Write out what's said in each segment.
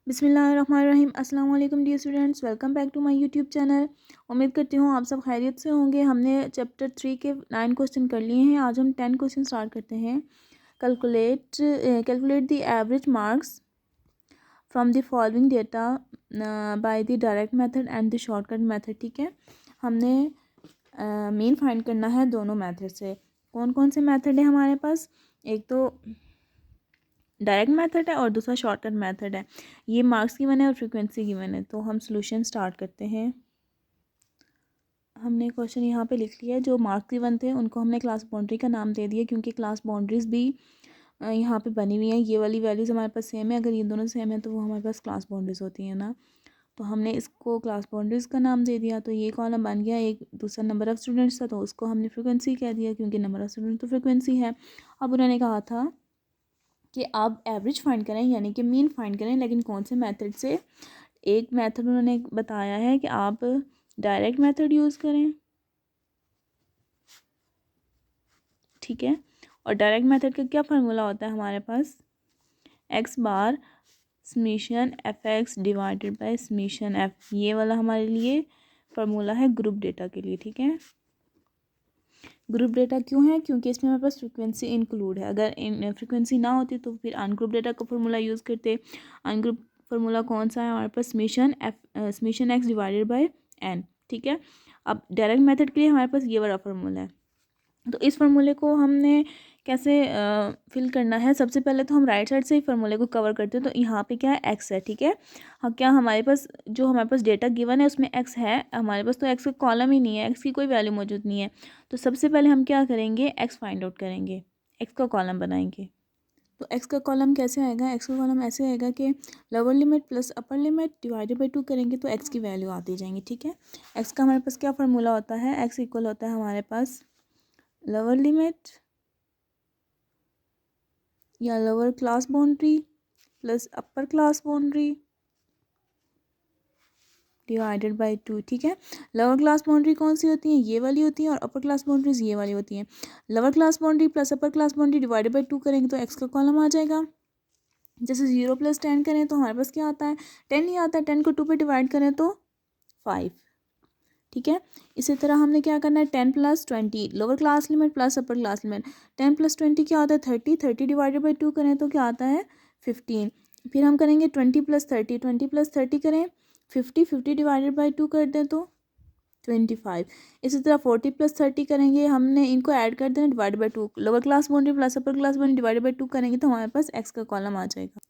बिस्मिल्लाहिर्रहमानिर्रहीम। अस्सलाम वालेकुम dear students, welcome back to my YouTube channel. उम्मीद करती हूँ आप सब खैरियत से होंगे। हमने चैप्टर 3 के 9 क्वेश्चन कर लिए हैं। आज हम 10 क्वेश्चन स्टार्ट करते हैं। Calculate the average marks from the following data by the direct method and the shortcut method. ठीक है, हमने मीन फाइंड करना है दोनों मेथड से। कौन कौन से मेथड है हमारे पास? एक तो डायरेक्ट मेथड है और दूसरा शॉर्टकट मेथड है। ये मार्क्स गिवन है और फ्रीक्वेंसी गिवन है। तो हम सॉल्यूशन स्टार्ट करते हैं। हमने क्वेश्चन यहाँ पे लिख लिया है। जो मार्क्स गिवन थे उनको हमने क्लास बाउंड्री का नाम दे दिया, क्योंकि क्लास बाउंड्रीज भी यहाँ पे बनी हुई हैं। ये वाली वैल्यूज़ हमारे पास सेम है, अगर ये दोनों सेम है तो वो हमारे पास क्लास बाउंड्रीज होती हैं ना। तो हमने इसको क्लास बाउंड्रीज का नाम दे दिया। तो ये कॉलम बन गया। एक दूसरा नंबर ऑफ़ स्टूडेंट्स था तो उसको हमने फ्रिक्वेंसी कह दिया, क्योंकि नंबर ऑफ़ स्टूडेंट तो फ्रिक्वेंसी है। अब उन्होंने कहा था कि आप एवरेज फाइंड करें, यानी कि मीन फाइंड करें, लेकिन कौन से मेथड से? एक मेथड उन्होंने बताया है कि आप डायरेक्ट मेथड यूज़ करें। ठीक है, और डायरेक्ट मेथड का क्या फार्मूला होता है हमारे पास? X bar summation F X divided by summation F. ये वाला हमारे लिए फार्मूला है ग्रुप डेटा के लिए। ठीक है, ग्रुप डेटा क्यों है? क्योंकि इसमें हमारे पास फ्रिक्वेंसी इंक्लूड है। अगर इन फ्रिक्वेंसी ना होती तो फिर अनग्रुप डेटा का फार्मूला यूज़ करते। अनग्रुप फार्मूला कौन सा है हमारे पास? Summation X divided by N. ठीक है, अब डायरेक्ट मेथड के लिए हमारे पास ये वाला फार्मूला है। तो इस फार्मूले को हमने कैसे फिल करना है? सबसे पहले तो हम राइट साइड से ही फार्मूले को कवर करते हैं। तो यहाँ पे क्या है? एक्स है। ठीक है, हाँ, क्या हमारे पास जो हमारे पास डेटा गिवन है उसमें एक्स है? हमारे पास तो एक्स का कॉलम ही नहीं है, एक्स की कोई वैल्यू मौजूद नहीं है। तो सबसे पहले हम क्या करेंगे? एक्स फाइंड आउट करेंगे, एक्स का कॉलम बनाएंगे। तो एक्स का कॉलम कैसे आएगा? एक्स का कॉलम ऐसे आएगा कि lower limit plus upper limit divided by 2 करेंगे तो एक्स की वैल्यू आती जाएंगी। ठीक है, एक्स का हमारे पास क्या फार्मूला होता है? एक्स इक्वल होता है हमारे पास लोअर लिमिट या lower class boundary plus upper class boundary divided by 2। ठीक है, लोअर क्लास बाउंड्री कौन सी होती है? ये वाली होती है, और अपर क्लास बाउंड्रीज ये वाली होती हैं। Lower class boundary plus upper class boundary divided by 2 करेंगे तो एक्स का कॉलम आ जाएगा। जैसे 0 + 10 करें तो हमारे पास क्या आता है? 10 ही आता है। 10 को 2 पे डिवाइड करें तो 5। ठीक है, इसी तरह हमने क्या करना है? 10 + 20 lower class limit plus upper class limit. 10 + 20 क्या होता है? 30। 30 डिवाइडेड बाई 2 करें तो क्या आता है? 15। फिर हम करेंगे 20 + 30। 20 + 30 करें 50। 50 डिवाइडेड बाई 2 कर दें तो 25। इसी तरह 40 + 30 करेंगे, हमने इनको ऐड कर देना divide by 2। Lower class boundary plus upper class boundary divided by 2 करेंगे तो हमारे पास एक्स का कॉलम आ जाएगा।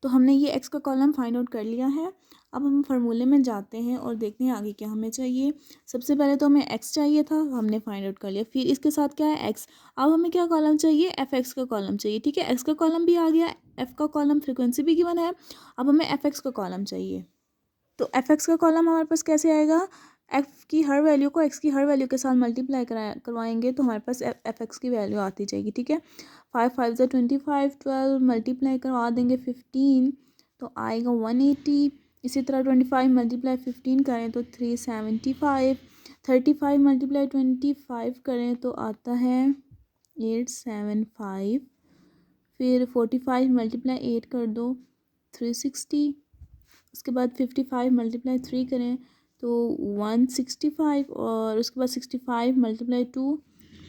तो हमने ये एक्स का कॉलम फाइंड आउट कर लिया है। अब हम फार्मूले में जाते हैं और देखते हैं आगे क्या हमें चाहिए। सबसे पहले तो हमें एक्स चाहिए था, हमने फाइंड आउट कर लिया। फिर इसके साथ क्या है? एक्स। अब हमें क्या कॉलम चाहिए? एफ एक्स का कॉलम चाहिए। ठीक है, एक्स का कॉलम भी आ गया, एफ का कॉलम, फ्रिक्वेंसी भी गिवन है। अब हमें एफ एक्स का कॉलम चाहिए। तो एफ एक्स का कॉलम हमारे पास कैसे आएगा? एफ की हर वैल्यू को एक्स की हर वैल्यू के साथ मल्टीप्लाई करवाएंगे तो हमारे पास एफ एक्स की वैल्यू आती जाएगी। ठीक है, 5 × 5 = 25, 12 मल्टीप्लाई करवा देंगे 15 तो आएगा 180। इसी तरह 25 × 15 करें तो 375। 35 × 25 करें तो आता है 875। फिर 45 × 8 कर दो 360। उसके बाद 55 × 3 करें तो 165, और उसके बाद 65 × 2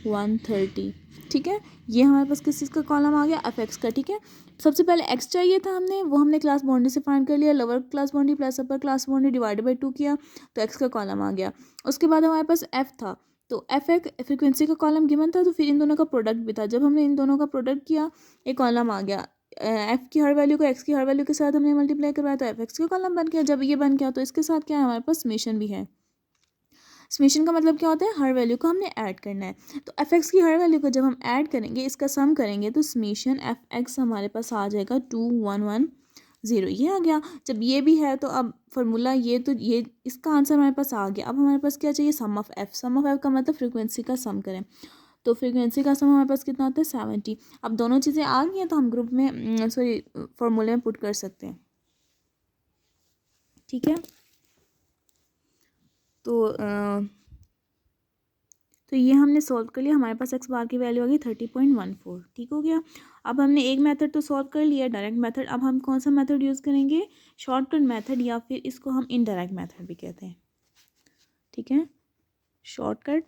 130। ठीक है, ये हमारे पास किस चीज़ का कॉलम आ गया? एफ एक्स का। ठीक है, सबसे पहले एक्स चाहिए था हमने, वो हमने क्लास बाउंड्री से फाइंड कर लिया। Lower class boundary plus upper class boundary divided by 2 किया तो एक्स का कॉलम आ गया। उसके बाद हमारे पास एफ था, तो एफ एक फ्रिक्वेंसी का कॉलम गिवन था, तो फिर इन दोनों का प्रोडक्ट भी था। जब हमने इन दोनों का प्रोडक्ट किया एक कॉलम आ गया। एफ की हर वैल्यू को एक्स की हर वैल्यू के साथ हमने मल्टीप्लाई करवाया तो एफ एक्स का कॉलम बन गया। जब ये बन गया तो इसके साथ क्या है? हमारे पास समेशन भी है। समेशन का मतलब क्या होता है? हर वैल्यू को हमने ऐड करना है। तो एफ एक्स की हर वैल्यू को जब हम ऐड करेंगे, इसका सम करेंगे तो समेशन एफ एक्स हमारे पास आ जाएगा 2110। ये आ गया। जब ये भी है तो अब फार्मूला ये इसका आंसर हमारे पास आ गया। अब हमारे पास क्या चाहिए? Sum of F. Sum of F का मतलब फ्रिक्वेंसी का सम करें। तो फ्रीक्वेंसी का सम हमारे पास कितना होता है? 70। अब दोनों चीज़ें आ गई हैं तो हम ग्रुप में सॉरी फॉर्मूले में पुट कर सकते हैं। ठीक है, तो तो ये हमने सॉल्व कर लिया, हमारे पास एक्स बार की वैल्यू आ गई 30.14। ठीक हो गया। अब हमने एक मेथड तो सॉल्व कर लिया, डायरेक्ट मेथड। अब हम कौन सा मेथड यूज़ करेंगे? शॉर्टकट मेथड, या फिर इसको हम इनडायरेक्ट मेथड भी कहते हैं। ठीक है, शॉर्टकट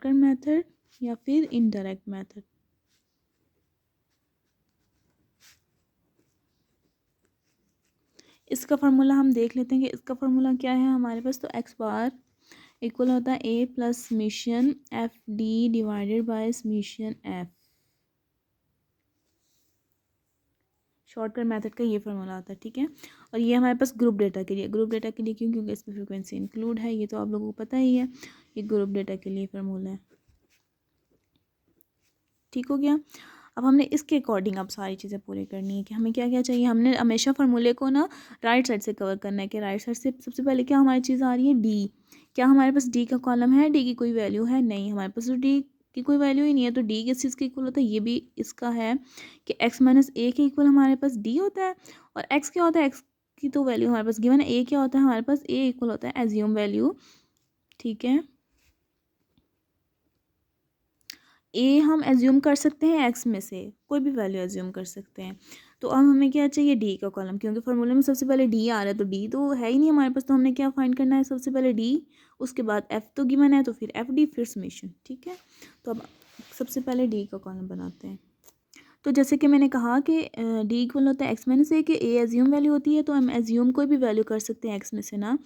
मेथड या फिर इनडायरेक्ट मेथड। इसका फार्मूला हम देख लेते हैं कि इसका फार्मूला क्या है हमारे पास। तो एक्स बार इक्वल होता है A plus summation F D divided by summation F. Shortcut method का ये फार्मूला होता है। ठीक है, और ये हमारे पास ग्रुप डेटा के लिए, ग्रुप डेटा के लिए क्यों? क्योंकि इसमें फ्रीक्वेंसी इंक्लूड है, ये तो आप लोगों को पता ही है। ये ग्रुप डेटा के लिए फार्मूला है। ठीक हो गया। अब हमने इसके अकॉर्डिंग अब सारी चीज़ें पूरी करनी है कि हमें क्या क्या चाहिए। हमने हमेशा फार्मूले को ना राइट साइड से कवर करना है कि राइट साइड से सबसे पहले क्या हमारी चीज़ आ रही है? डी। क्या हमारे पास डी का कॉलम है? डी की कोई वैल्यू है? नहीं, हमारे पास तो डी की कोई वैल्यू ही नहीं है। तो डी किस चीज़ के इक्वल होता है? ये भी इसका है कि एक्स माइनस ए के इक्वल हमारे पास डी होता है। और एक्स क्या होता है? एक्स की तो वैल्यू हमारे पास गिवन है। ए क्या होता है हमारे पास? ए इक्वल होता है एज्यूम वैल्यू। ठीक है, ए हम एज्यूम कर सकते हैं एक्स में से कोई भी वैल्यू एज्यूम कर सकते हैं। तो अब हमें क्या चाहिए? डी का कॉलम, क्योंकि फार्मूले में सबसे पहले डी आ रहा है, तो डी तो है ही नहीं हमारे पास। तो हमने क्या फाइंड करना है? सबसे पहले डी, उसके बाद एफ तो गिवन है, तो फिर एफ डी, फिर समीशन। ठीक है, तो अब सबसे पहले डी का कॉलम बनाते हैं। तो जैसे कि मैंने कहा कि डी इक्वल होता है एक्स माइनस ए के, ए एज्यूम वैल्यू होती है, तो हम एज्यूम कोई भी वैल्यू कर सकते हैं एक्स में से ना।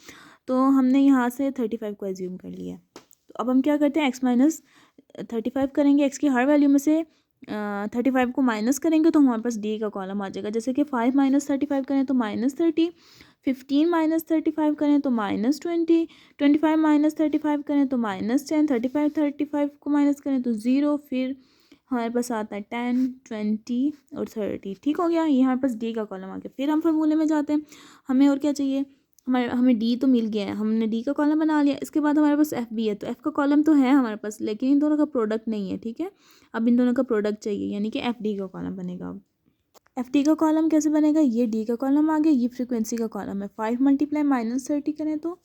तो हमने यहाँ से 35 को एज्यूम कर लिया। तो अब हम क्या करते हैं? एक्स माइनस 35 करेंगे, एक्स की हर वैल्यू में से 35 को माइनस करेंगे, तो हमारे पास डी का कॉलम आ जाएगा। जैसे कि 5 माइनस 35 करें तो -30, 15 माइनस 35 करें तो -20, 25 माइनस 35 करें तो -10, 35 को माइनस करें तो 0, फिर हमारे पास आता है 10, 20 और 30। ठीक हो गया, ये हमारे पास डी का कॉलम आ गया। फिर हम फार्मूले में जाते हैं, हमें और क्या चाहिए? हमें डी तो मिल गया है, हमने डी का कॉलम बना लिया। इसके बाद हमारे पास एफ भी है, तो एफ का कॉलम तो है हमारे पास, लेकिन इन दोनों का प्रोडक्ट नहीं है। ठीक है, अब इन दोनों का प्रोडक्ट चाहिए, यानी कि एफ डी का कॉलम बनेगा। अब एफ डी का कॉलम कैसे बनेगा? ये डी का कॉलम आ गया, ये फ्रीक्वेंसी का कॉलम है। 5 मल्टीप्लाई -30 करें तो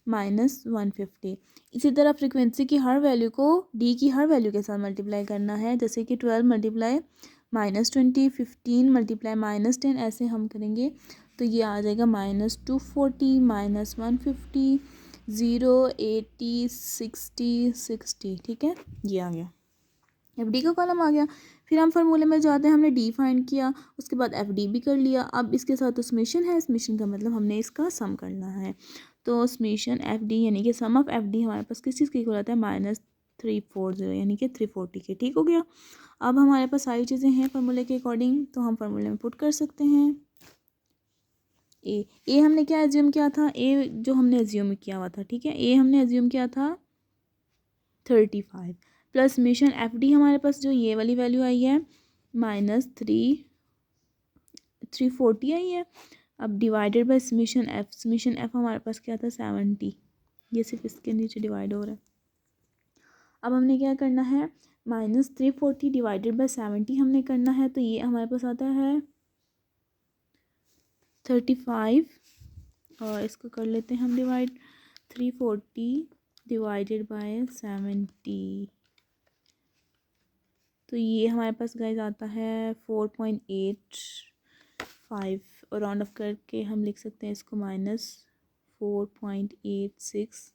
-150। इसी तरह फ्रीक्वेंसी की हर वैल्यू को डी की हर वैल्यू के साथ मल्टीप्लाई करना है, जैसे कि 12 मल्टीप्लाई -20, 15 मल्टीप्लाई -10, ऐसे हम करेंगे तो ये आ जाएगा -240, -150, 0, 80, 60, 60। ठीक है, ये आ गया, एफ डी का कॉलम आ गया। फिर हम फार्मूले में जाते हैं, हमने डी फाइंड किया, उसके बाद एफ डी भी कर लिया। अब इसके साथ तो समेशन है, समेशन का मतलब हमने इसका सम करना है। तो समेशन एफ डी यानी कि सम ऑफ एफ डी हमारे पास किस चीज़ की इक्वल आता है? -340 यानी कि 340 के। ठीक हो गया। अब हमारे पास सारी चीज़ें हैं फार्मूले के अकॉर्डिंग, तो हम फार्मूले में पुट कर सकते हैं। ए हमने क्या एज्यूम किया था? ए जो हमने एज्यूम किया हुआ था, ठीक है, ए हमने एज्यूम किया था 35 प्लस समेशन एफ डी हमारे पास जो ये वाली वैल्यू आई है -340 आई है। अब डिवाइडेड बाय समेशन एफ हमारे पास क्या था? 70। ये सिर्फ इसके नीचे डिवाइड हो रहा है। अब हमने क्या करना है? -340 डिवाइडेड बाय 70 हमने करना है, तो ये हमारे पास आता है 35, और इसको कर लेते हैं हम डिवाइड, 340 डिवाइडेड बाय 70, तो ये हमारे पास गाइस आता है 4.85, और राउंड ऑफ करके हम लिख सकते हैं इसको -4.86,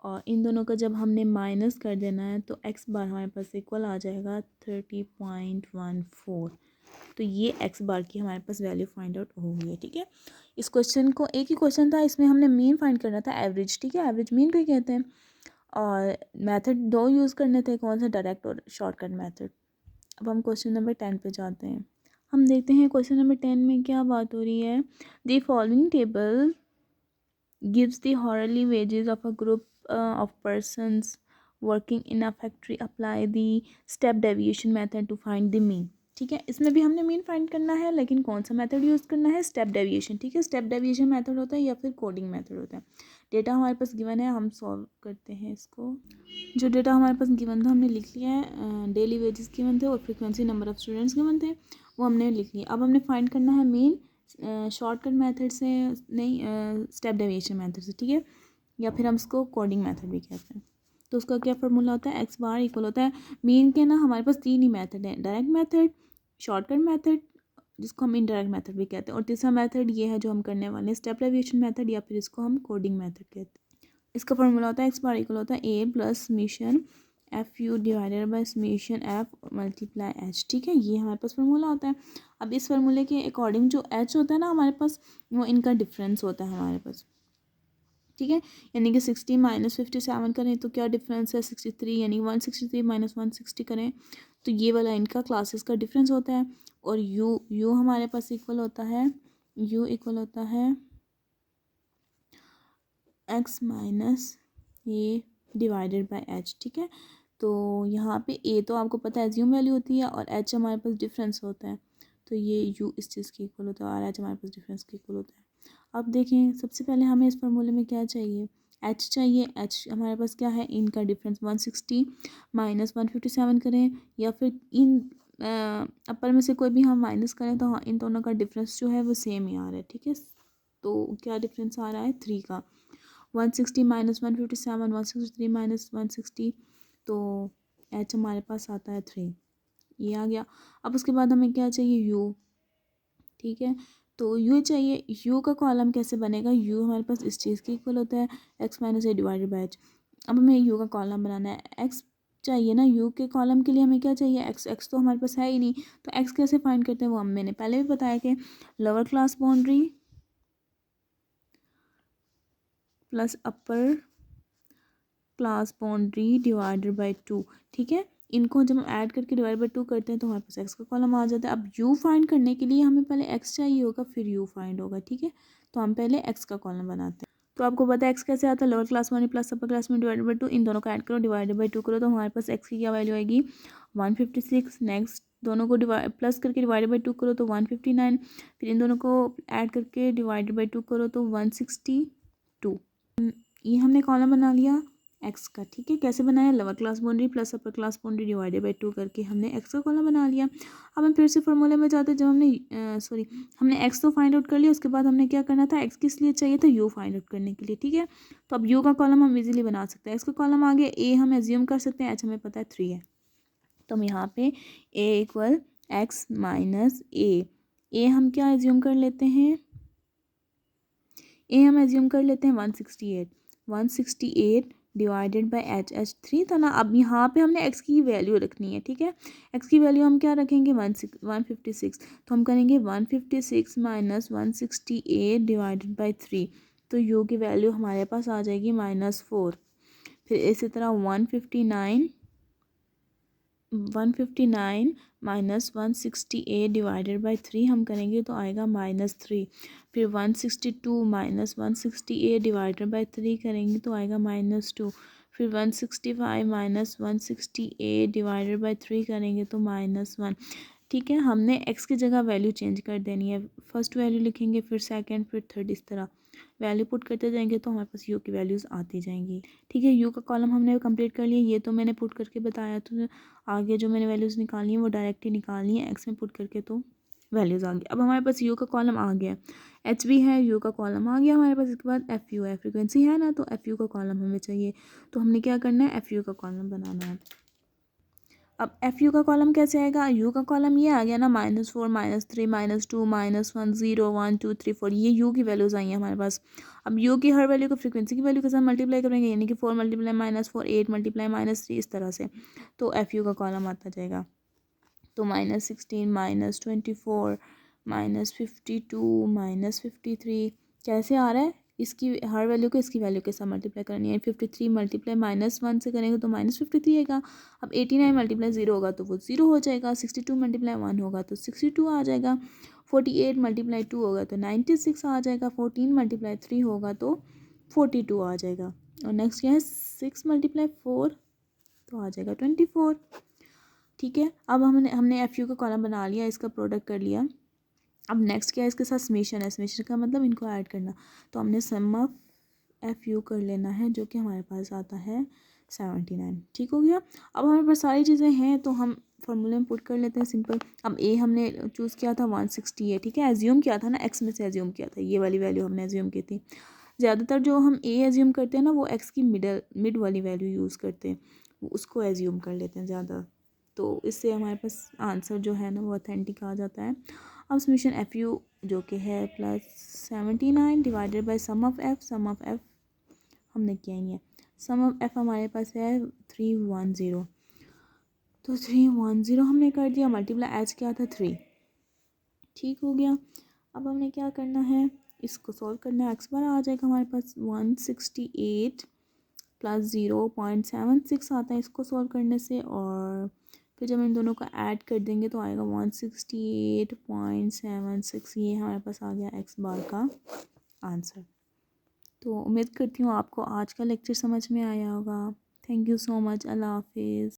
और इन दोनों का जब हमने माइनस कर देना है तो एक्स बार हमारे पास इक्वल आ जाएगा 30.14। तो ये एक्स बार की हमारे पास वैल्यू फाइंड आउट हो गई है। ठीक है, इस क्वेश्चन को, एक ही क्वेश्चन था, इसमें हमने मीन फाइंड करना था, एवरेज। ठीक है, एवरेज मीन को ही कहते हैं। और मेथड दो यूज़ करने थे, कौन सा? डायरेक्ट और शॉर्टकट मेथड। अब हम क्वेश्चन नंबर 10 पे जाते हैं। हम देखते हैं क्वेश्चन नंबर 10 में क्या बात हो रही है। The following table gives the hourly wages of a group of persons working in a factory. Apply the step deviation method to find the mean. ठीक है, इसमें भी हमने मीन फाइंड करना है, लेकिन कौन सा मेथड यूज़ करना है? Step deviation. ठीक है, स्टेप डेविएशन मेथड होता है या फिर कोडिंग मेथड होता है। डेटा हमारे पास गिवन है, हम सॉल्व करते हैं इसको। जो डेटा हमारे पास गिवन था हमने लिख लिया है, डेली वेजेस गिवन थे और frequency number of students given थे, वो हमने लिख लिया। अब हमने फाइंड करना है मीन शॉर्टकट मेथड से नहीं, स्टेप डेविएशन मेथड से, ठीक है, या फिर हम इसको कोडिंग मेथड भी कहते हैं। तो उसका क्या फार्मूला होता है, एक्स बार इक्वल होता है मीन के ना हमारे पास तीन ही मेथड हैं, डायरेक्ट मेथड, शॉर्टकट मेथड जिसको हम इनडायरेक्ट मेथड भी कहते हैं, और तीसरा मेथड ये है जो हम करने वाले हैं स्टेप डेविएशन मेथड, या फिर इसको हम कोडिंग मेथड कहते हैं। इसका फार्मूला होता है एक्स बार इक्वल होता है A plus summation F U divided by summation F multiply H, ठीक है, ये हमारे पास फार्मूला होता है। अब इस फार्मूले के अकॉर्डिंग जो एच होता है ना हमारे पास, वो इनका डिफरेंस होता है हमारे पास, ठीक है, यानी कि 60 माइनस 57 करें तो क्या डिफरेंस है 63, यानी 163 माइनस 160 करें तो ये वाला इनका क्लासेस का डिफरेंस होता है। और यू हमारे पास इक्वल होता है, यू इक्वल होता है x minus A divided by H, ठीक है। तो यहाँ पे ए तो आपको पता है एज्यूम वैल्यू होती है और एच हमारे पास डिफरेंस होता है, तो ये यू इस चीज़ के इक्वल होता है और एच हमारे पास डिफरेंस के इक्वल होता है। अब देखें सबसे पहले हमें इस फार्मूले में क्या चाहिए, एच चाहिए। एच हमारे पास क्या है, इनका डिफरेंस 160 माइनस 157 करें या फिर इन अपर में से कोई भी हम माइनस करें तो हाँ इन दोनों का डिफरेंस जो है वो सेम ही आ रहा है, ठीक है। तो क्या डिफरेंस आ रहा है 3 का, 160 माइनस 157, 163 माइनस 160, तो एच हमारे पास आता है 3, ये आ गया। अब उसके बाद हमें क्या चाहिए, यू, ठीक है। तो यू चाहिए, यू का कॉलम कैसे बनेगा, यू हमारे पास इस चीज़ के इक्वल होता है x minus A divided by H. अब हमें यू का कॉलम बनाना है, एक्स चाहिए ना, यू के कॉलम के लिए हमें क्या चाहिए, एक्स, एक्स तो हमारे पास है ही नहीं, तो एक्स कैसे फाइंड करते हैं वो मैंने पहले भी बताया कि lower class boundary plus upper class boundary divided by 2, ठीक है। इनको जब हम ऐड करके डिवाइड बाई 2 करते हैं तो हमारे पास एक्स का कॉलम आ जाता है। अब यू फाइंड करने के लिए हमें पहले एक्स चाहिए होगा फिर यू फाइंड होगा, ठीक है। तो हम पहले एक्स का कॉलम बनाते हैं। तो आपको पता है एक्स कैसे आता है, lower class boundary plus upper class boundary divided by 2, इन दोनों को ऐड करो डिवाइडेड बाई 2 करो तो हमारे पास एक्स की क्या वैल्यू आएगी 156। नेक्स्ट दोनों को प्लस करके डिवाइडेड बाई 2 करो तो 159, फिर इन दोनों को ऐड करके डिवाइडेड बाई 2 करो तो 162। ये हमने कॉलम बना लिया एक्स का, ठीक है। कैसे बनाया, lower class boundary plus upper class boundary divided by 2 करके हमने एक्स का कॉलम बना लिया। अब हम फिर से फॉर्मूले में जाते हैं, जब हमने एक्स तो फाइंड आउट कर लिया, उसके बाद हमने क्या करना था, एक्स किस लिए चाहिए था, यू फाइंड आउट करने के लिए, ठीक है। तो अब यू का कॉलम हम इजीली बना सकते हैं, एक्स का कॉलम आगे ए हम एज्यूम कर सकते हैं, एच हमें पता है 3 है, तो हम यहाँ पे ए इक्वल एक्स माइनस ए हम क्या एज्यूम कर लेते हैं, ए हम एज्यूम कर लेते हैं 168 डिवाइडेड बाई एच, एच 3 था ना। अब यहाँ पे हमने एक्स की वैल्यू रखनी है, ठीक है। एक्स की वैल्यू हम क्या रखेंगे 156, तो हम करेंगे 156 माइनस 168 डिवाइडेड बाई 3, तो यू की वैल्यू हमारे पास आ जाएगी -4। फिर इसी तरह 159 माइनस 168 डिवाइडेड बाई 3 हम करेंगे तो आएगा -3। फिर 162 माइनस 168 डिवाइडेड बाई 3 करेंगे तो आएगा -2। फिर 165 माइनस 168 डिवाइडेड बाई 3 करेंगे तो -1, ठीक है। हमने एक्स की जगह वैल्यू चेंज कर देनी है, फर्स्ट वैल्यू लिखेंगे फिर सेकंड फिर थर्ड, इस तरह वैल्यू पुट करते जाएंगे तो हमारे पास यू की वैल्यूज़ आती जाएंगी, ठीक है। यू का कॉलम हमने कंप्लीट कर लिया, ये तो मैंने पुट करके बताया, तो आगे जो मैंने वैल्यूज़ निकाली हैं वो डायरेक्ट ही निकालनी है, एक्स में पुट करके तो वैल्यूज़ आ गई। अब हमारे पास यू का कॉलम आ गया, एच भी है, यू का कॉलम आ गया हमारे पास। इसके बाद एफ यू है, फ्रिक्वेंसी है ना, तो एफ यू का कॉलम हमें चाहिए, तो हमने क्या करना है, एफ यू का कॉलम बनाना है। अब एफ यू का कॉलम कैसे आएगा, यू का कॉलम ये आ गया ना -4 -3 -2 -1 0 1 2 3 4, ये यू की वैल्यूज़ आई हैं हमारे पास। अब यू की हर वैल्यू को फ्रीक्वेंसी की वैल्यू के साथ मल्टीप्लाई करेंगे, यानी कि 4 मल्टीप्लाई -4 8 मल्टीप्लाई -3, इस तरह से तो एफ यू का कॉलम आता जाएगा। तो -16 -24 -52 -53 कैसे आ रहा है, इसकी हर वैल्यू को इसकी वैल्यू के साथ मल्टीप्लाई करनी है। 53 मल्टीप्लाई -1 से करेंगे तो -53 आएगा। अब 89 मल्टीप्लाई 0 होगा तो वो 0 हो जाएगा। 62 मल्टीप्लाई 1 होगा तो 62 आ जाएगा। 48 मल्टीप्लाई 2 होगा तो 96 आ जाएगा। 14 मल्टीप्लाई 3 होगा तो 42 आ जाएगा। और नेक्स्ट क्या है, 6 मल्टीप्लाई 4 तो आ जाएगा 24, ठीक है। अब हमने एफ यू का कॉलम बना लिया, इसका प्रोडक्ट कर लिया। अब नेक्स्ट क्या है, इसके साथ समेशन है, समेशन का मतलब इनको ऐड करना, तो हमने सम ऑफ एफ यू कर लेना है जो कि हमारे पास आता है 79, ठीक हो गया। अब हमारे पास सारी चीज़ें हैं तो हम फार्मूले में पुट कर लेते हैं सिंपल। अब ए हमने चूज़ किया था 160 है, ठीक है, एज्यूम किया था ना, एक्स में से एज्यूम किया था, ये वाली वैल्यू हमने एज्यूम की थी। ज़्यादातर जो हम ए एज्यूम करते हैं ना वो एक्स की मिड वाली वैल्यू यूज़ करते हैं, उसको एज्यूम कर लेते हैं ज़्यादा, तो इससे हमारे पास आंसर जो है ना वो ऑथेंटिक आ जाता है। अब समीशन एफ यू जो कि है +79 divided by sum of f हमने किया ही है। सम ऑफ एफ हमारे पास है 310, तो 310 हमने कर दिया, मल्टीप्लाई एच क्या था 3, ठीक हो गया। अब हमने क्या करना है, इसको सॉल्व करना है। एक्स बार आ जाएगा हमारे पास 168 प्लस 0.76 आता है इसको सॉल्व करने से, और फिर जब इन दोनों का ऐड कर देंगे तो आएगा 168.76, ये हमारे पास आ गया एक्स बार का आंसर। तो उम्मीद करती हूँ आपको आज का लेक्चर समझ में आया होगा। Thank you so much. अल्लाह हाफिज़।